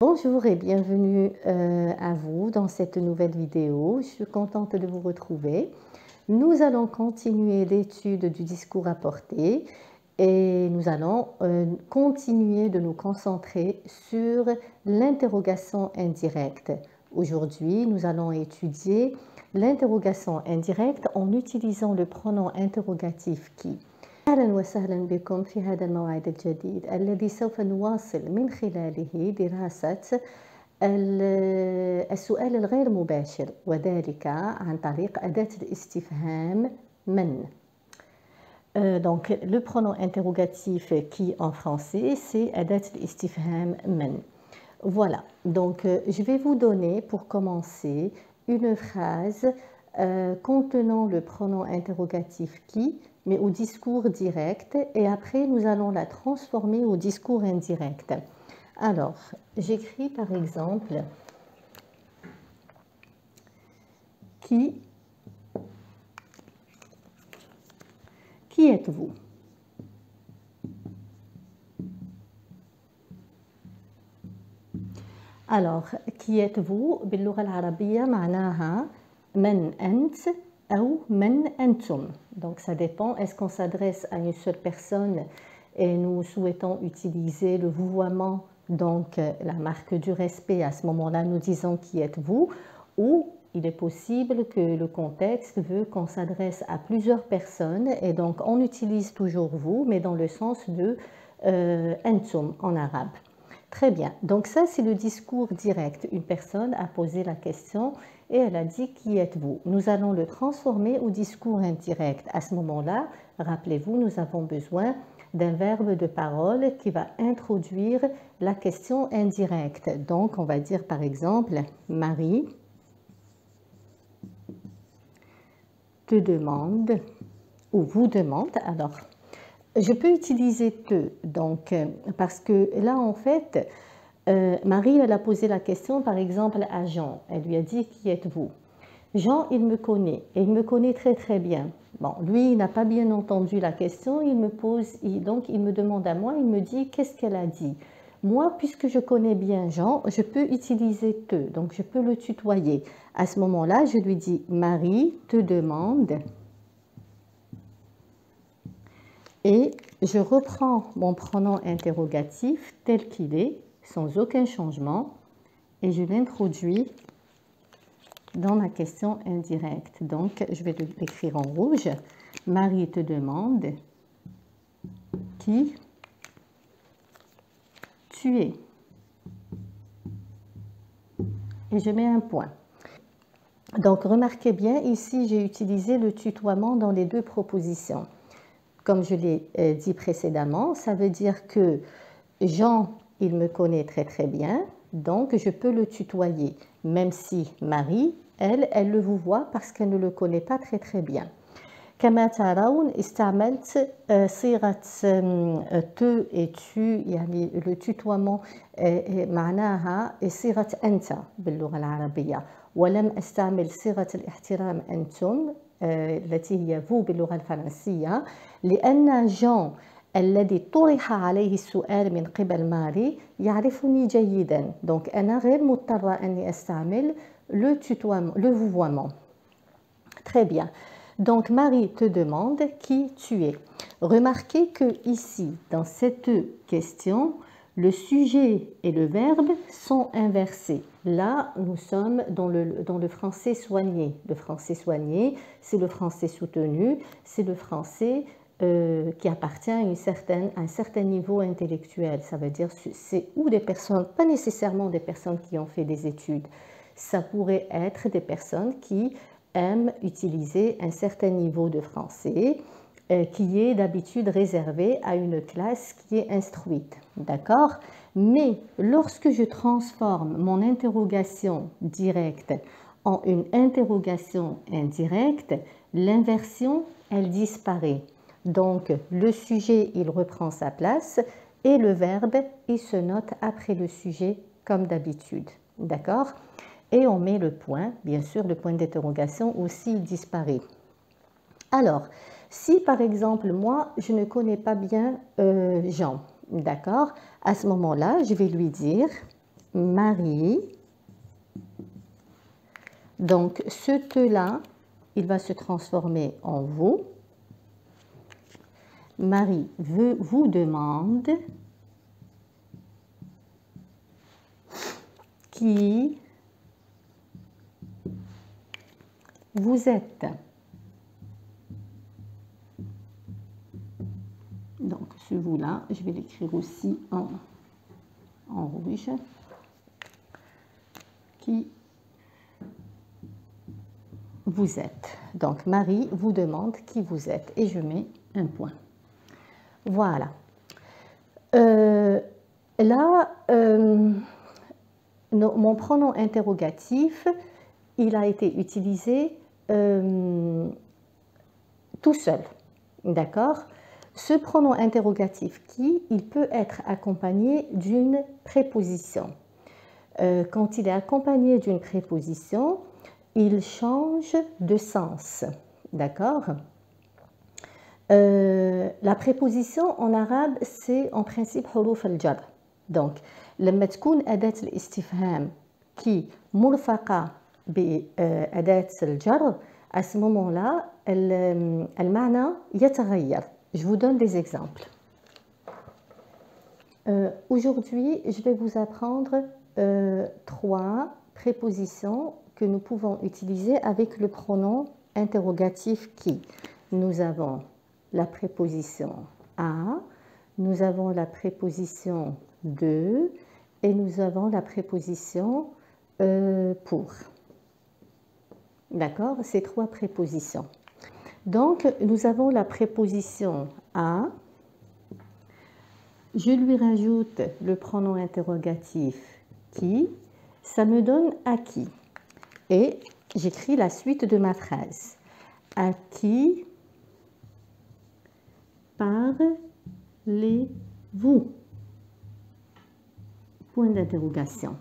Bonjour et bienvenue à vous dans cette nouvelle vidéo. Je suis contente de vous retrouver. Nous allons continuer l'étude du discours apporté et nous allons continuer de nous concentrer sur l'interrogation indirecte. Aujourd'hui, nous allons étudier l'interrogation indirecte en utilisant le pronom interrogatif qui. أهلا وسهلا بكم في هذا الموعد الجديد الذي سوف نواصل من خلاله دراسة السؤال الغير مباشر وذلك عن طريق أداة الاستفهام من. Donc le pronom interrogatif qui en français c'est أداة الاستفهام من. Voilà, donc je vais vous donner pour commencer une phrase contenant le pronom interrogatif qui, mais au discours direct, et après nous allons la transformer au discours indirect. Alors, j'écris par exemple qui êtes-vous? Alors, qui êtes-vous باللغة العربية معناها من أنت أو من أنتم. Donc ça dépend, est-ce qu'on s'adresse à une seule personne et nous souhaitons utiliser le vouvoiement, donc la marque du respect, à ce moment-là nous disons qui êtes-vous, ou il est possible que le contexte veut qu'on s'adresse à plusieurs personnes et donc on utilise toujours vous mais dans le sens de أنتم en arabe. Très bien, donc ça c'est le discours direct. Une personne a posé la question et elle a dit qui êtes-vous? Nous allons le transformer au discours indirect. À ce moment-là, rappelez-vous, nous avons besoin d'un verbe de parole qui va introduire la question indirecte. Donc on va dire par exemple, Marie te demande ou vous demande. Alors, je peux utiliser te, donc, parce que là, en fait, Marie, elle a posé la question, par exemple, à Jean. Elle lui a dit, qui êtes-vous? Jean, il me connaît, et il me connaît très très bien. Bon, lui, il n'a pas bien entendu la question, il me pose, donc il me demande à moi, il me dit, qu'est-ce qu'elle a dit? Moi, puisque je connais bien Jean, je peux utiliser te, donc je peux le tutoyer. À ce moment-là, je lui dis, Marie te demande... Et je reprends mon pronom interrogatif tel qu'il est, sans aucun changement, et je l'introduis dans ma question indirecte. Donc, je vais l'écrire en rouge. Marie te demande qui tu es. Et je mets un point. Donc, remarquez bien, ici, j'ai utilisé le tutoiement dans les deux propositions. Comme je l'ai dit précédemment, ça veut dire que Jean, il me connaît très très bien, donc je peux le tutoyer, même si Marie, elle le vous voit parce qu'elle ne le connaît pas très très bien. كما ترون استعملت صيغة te et tu, يعني le tutoiement معناها صيغة أنت باللغة العربية ولم أستعمل صيغة الاحترام أنتم التي هي vous باللغة الفرنسية لأن جون الذي طرح عليه السؤال من قبل ماري يعرفني جيدا donc أنا غير مضطرة أني أستعمل le vouvoiement. Très bien. Donc Marie te demande qui tu es. Remarquez que ici, dans cette question, le sujet et le verbe sont inversés. Là, nous sommes dans le français soigné. Le français soigné, c'est le français soutenu, c'est le français qui appartient à un certain niveau intellectuel. Ça veut dire c'est ou des personnes, pas nécessairement des personnes qui ont fait des études. Ça pourrait être des personnes qui aiment utiliser un certain niveau de français qui est d'habitude réservé à une classe qui est instruite. D'accord? Mais lorsque je transforme mon interrogation directe en une interrogation indirecte, l'inversion, elle disparaît. Donc, le sujet, il reprend sa place et le verbe, il se note après le sujet comme d'habitude. D'accord? Et on met le point, bien sûr, le point d'interrogation aussi disparaît. Alors, si par exemple, moi, je ne connais pas bien Jean, d'accord? À ce moment-là, je vais lui dire Marie. Donc, ce te-là, il va se transformer en vous. Marie vous demande qui vous êtes. Donc, ce vous-là, je vais l'écrire aussi en rouge. Qui vous êtes. Donc, Marie vous demande qui vous êtes. Et je mets un point. Voilà. Là, mon pronom interrogatif, il a été utilisé tout seul. D'accord? Ce pronom interrogatif qui, il peut être accompagné d'une préposition. Quand il est accompagné d'une préposition, il change de sens. D'accord? La préposition en arabe, c'est en principe حروف الجر. Donc, لما تكون أداة الاستفهام qui مرفقة بأداة الجر, à ce moment-là, المعنى يتغير. Je vous donne des exemples. Aujourd'hui, je vais vous apprendre 3 prépositions que nous pouvons utiliser avec le pronom interrogatif qui. Nous avons la préposition à, nous avons la préposition de et nous avons la préposition pour. D'accord? Ces 3 prépositions. Donc, nous avons la préposition à. Je lui rajoute le pronom interrogatif qui. Ça me donne à qui. Et j'écris la suite de ma phrase. À qui parlez-vous? Point d'interrogation.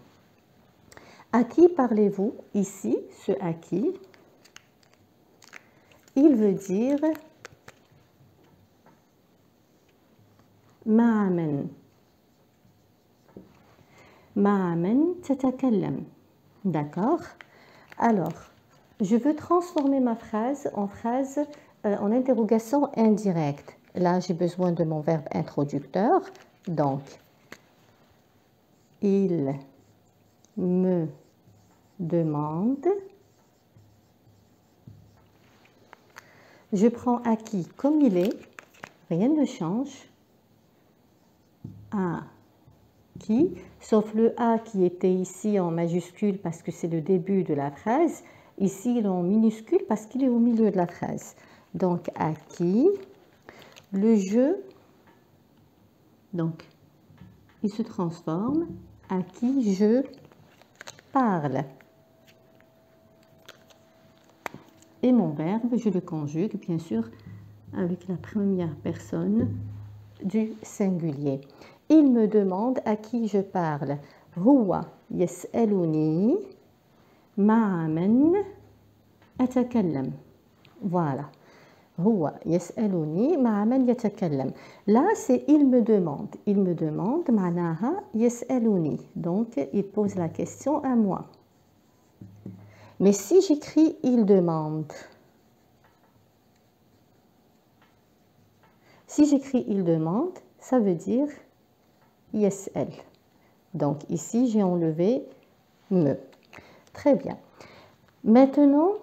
À qui parlez-vous? Ici, ce à qui, il veut dire مع من. مع من تتكلم. D'accord? Alors, je veux transformer ma phrase en interrogation indirecte. Là, j'ai besoin de mon verbe introducteur. Donc, il me demande. Je prends à qui comme il est. Rien ne change. À qui, sauf le A qui était ici en majuscule parce que c'est le début de la phrase. Ici, il est en minuscule parce qu'il est au milieu de la phrase. Donc, à qui, le je, donc, il se transforme, à qui je parle. Et mon verbe, je le conjugue, bien sûr, avec la première personne du singulier. Il me demande à qui je parle. هو يسألني مع من أتكلم. Voilà. هو يسألني مع من يتكلم. Là, c'est il me demande. Il me demande معناها يسألني. Donc, il pose la question à moi. Mais si j'écris il demande, si j'écris il demande, ça veut dire يسأل. Donc ici, j'ai enlevé me. Très bien. Maintenant,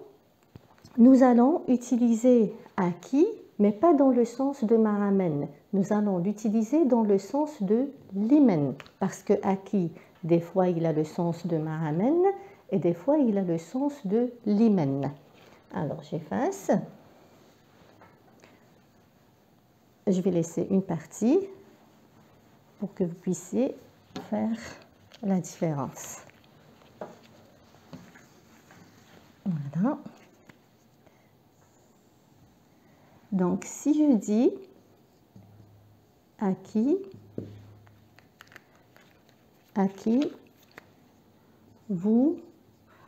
nous allons utiliser à qui, mais pas dans le sens de ma'amen. Nous allons l'utiliser dans le sens de limen. Parce que à qui, des fois, il a le sens de ma'amen et des fois, il a le sens de limen. Alors, j'efface. Je vais laisser une partie pour que vous puissiez faire la différence. Voilà. Donc, si je dis à qui vous,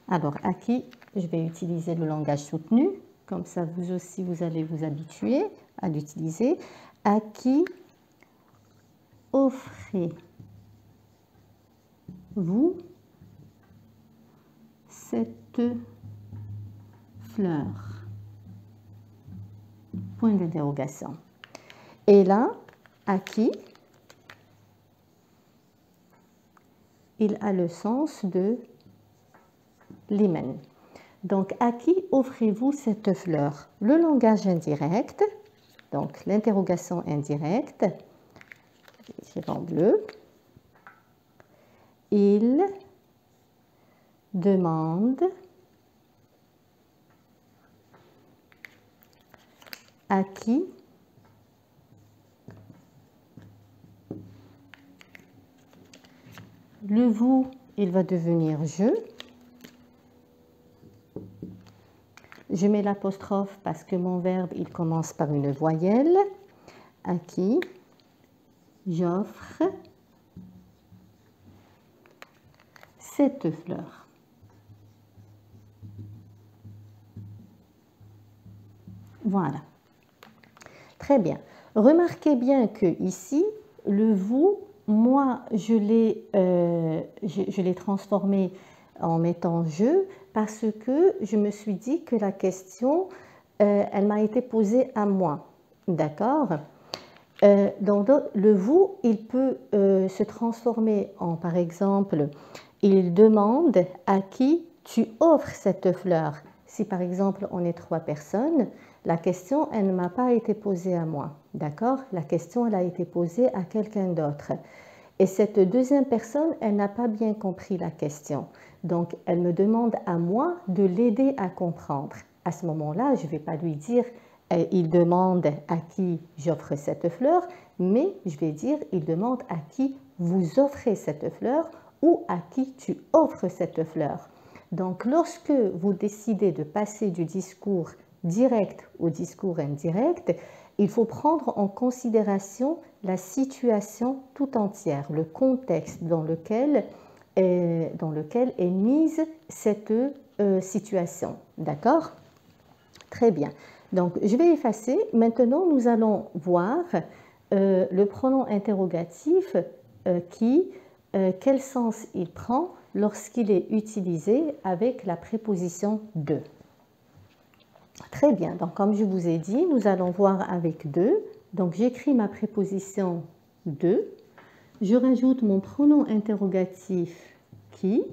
alors à qui, je vais utiliser le langage soutenu, comme ça vous aussi vous allez vous habituer à l'utiliser. À qui offrez-vous vous cette fleur? Point d'interrogation. Et là, à qui? Il a le sens de limen. Donc, à qui offrez-vous cette fleur? Le langage indirect, donc l'interrogation indirecte, c'est en bleu. Il demande à qui le vous, il va devenir je. Je mets l'apostrophe parce que mon verbe, il commence par une voyelle. À qui j'offre cette fleur. Voilà. Très bien. Remarquez bien que ici, le vous, moi, je l'ai transformé en mettant je parce que je me suis dit que la question, elle m'a été posée à moi. D'accord? Donc, le vous, il peut se transformer en, par exemple, il demande à qui tu offres cette fleur. Si, par exemple, on est 3 personnes, la question, elle ne m'a pas été posée à moi. D'accord? La question, elle a été posée à quelqu'un d'autre. Et cette deuxième personne, elle n'a pas bien compris la question. Donc, elle me demande à moi de l'aider à comprendre. À ce moment-là, je ne vais pas lui dire il demande à qui j'offre cette fleur, mais je vais dire il demande à qui vous offrez cette fleur ou à qui tu offres cette fleur. Donc, lorsque vous décidez de passer du discours direct au discours indirect, il faut prendre en considération la situation tout entière, le contexte dans lequel est mise cette situation. D'accord? Très bien. Donc, je vais effacer. Maintenant, nous allons voir le pronom interrogatif quel sens il prend lorsqu'il est utilisé avec la préposition de. Très bien. Donc, comme je vous ai dit, nous allons voir avec de. Donc, j'écris ma préposition de. Je rajoute mon pronom interrogatif qui.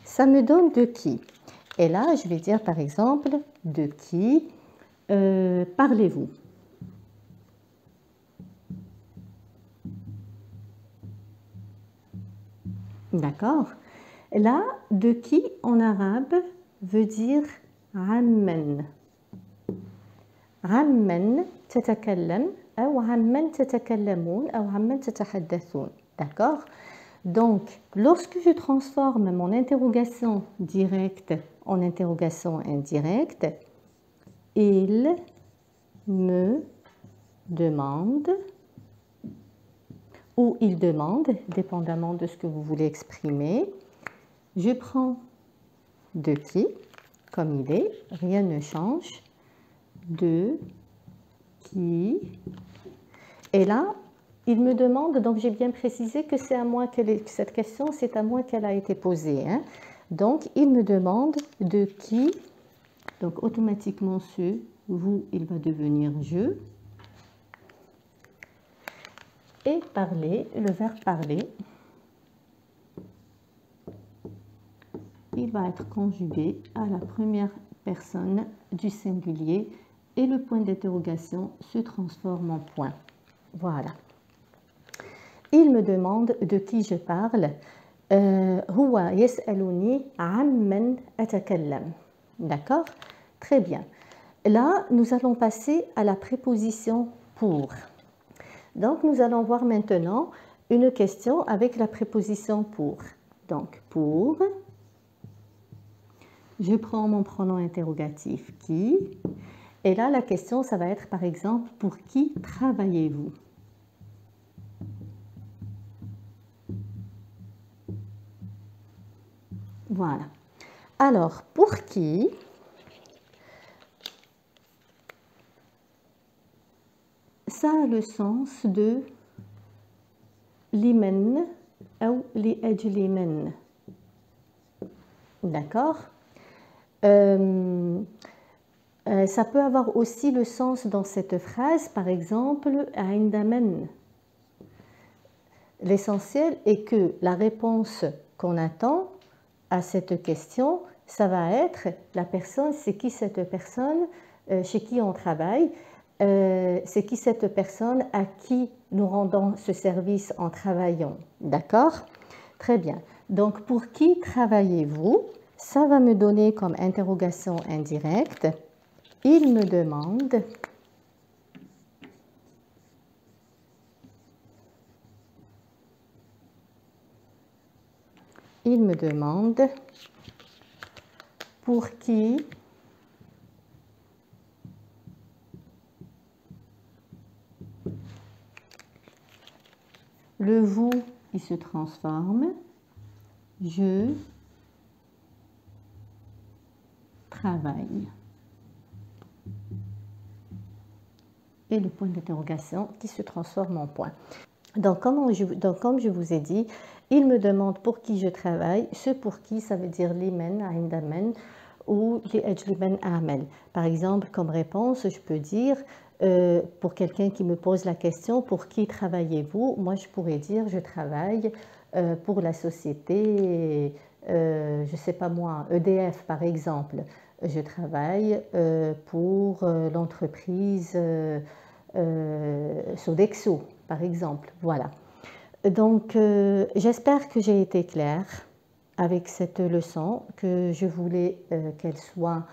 Ça me donne de qui. Et là, je vais dire par exemple de qui parlez-vous. D'accord? Là, de qui en arabe veut dire amman. عمن تتكلم أو عمن تتكلمون أو عمن تتحدثون. D'accord? Donc, lorsque je transforme mon interrogation directe en interrogation indirecte, il me demande ou il demande, dépendamment de ce que vous voulez exprimer, je prends de qui, comme il est, rien ne change, de qui, et là, il me demande, donc j'ai bien précisé que c'est à moi que cette question, c'est à moi qu'elle a été posée. Hein. Donc, il me demande de qui, donc automatiquement ce, vous, il va devenir je, et parler, le verbe parler, il va être conjugué à la première personne du singulier et le point d'interrogation se transforme en point. Voilà. Il me demande de qui je parle. هو يسألني عمن أتكلم. D'accord? Très bien. Là, nous allons passer à la préposition pour. Donc, nous allons voir maintenant une question avec la préposition pour. Donc, pour, je prends mon pronom interrogatif qui. Et là, la question, ça va être par exemple, pour qui travaillez-vous? Voilà. Alors, pour qui, ça a le sens de limen أو لأجل من. D'accord. Ça peut avoir aussi le sens dans cette phrase, par exemple, عند من. L'essentiel est que la réponse qu'on attend à cette question, ça va être la personne, c'est qui cette personne chez qui on travaille, c'est qui cette personne à qui nous rendons ce service en travaillant. D'accord? Très bien. Donc, pour qui travaillez-vous? Ça va me donner comme interrogation indirecte. Il me demande. Il me demande pour qui le vous, il se transforme. Je travaille. Et le point d'interrogation qui se transforme en point. Donc, comme je vous ai dit, il me demande pour qui je travaille. Ce pour qui, ça veut dire limen, aindamen ou li'ajlimen a'mal. Par exemple, comme réponse, je peux dire, pour quelqu'un qui me pose la question, pour qui travaillez-vous? Moi, je pourrais dire, je travaille pour la société, je ne sais pas moi, EDF par exemple. Je travaille pour l'entreprise Sodexo, par exemple. Voilà. Donc, j'espère que j'ai été claire avec cette leçon, que je voulais qu'elle soit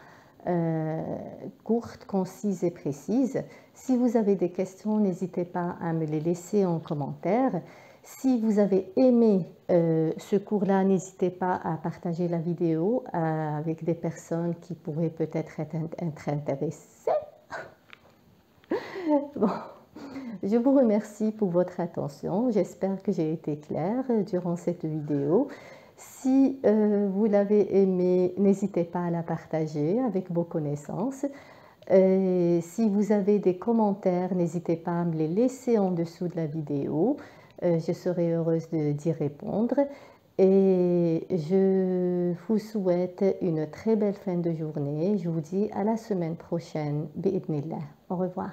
courte, concise et précise. Si vous avez des questions, n'hésitez pas à me les laisser en commentaire. Si vous avez aimé ce cours-là, n'hésitez pas à partager la vidéo avec des personnes qui pourraient peut-être être intéressées. Bon, je vous remercie pour votre attention. J'espère que j'ai été claire durant cette vidéo. Si vous l'avez aimée, n'hésitez pas à la partager avec vos connaissances. Si vous avez des commentaires, n'hésitez pas à me les laisser en dessous de la vidéo. Je serai heureuse d'y répondre. Et je vous souhaite une très belle fin de journée. Je vous dis à la semaine prochaine. Bi'idnillah. Au revoir.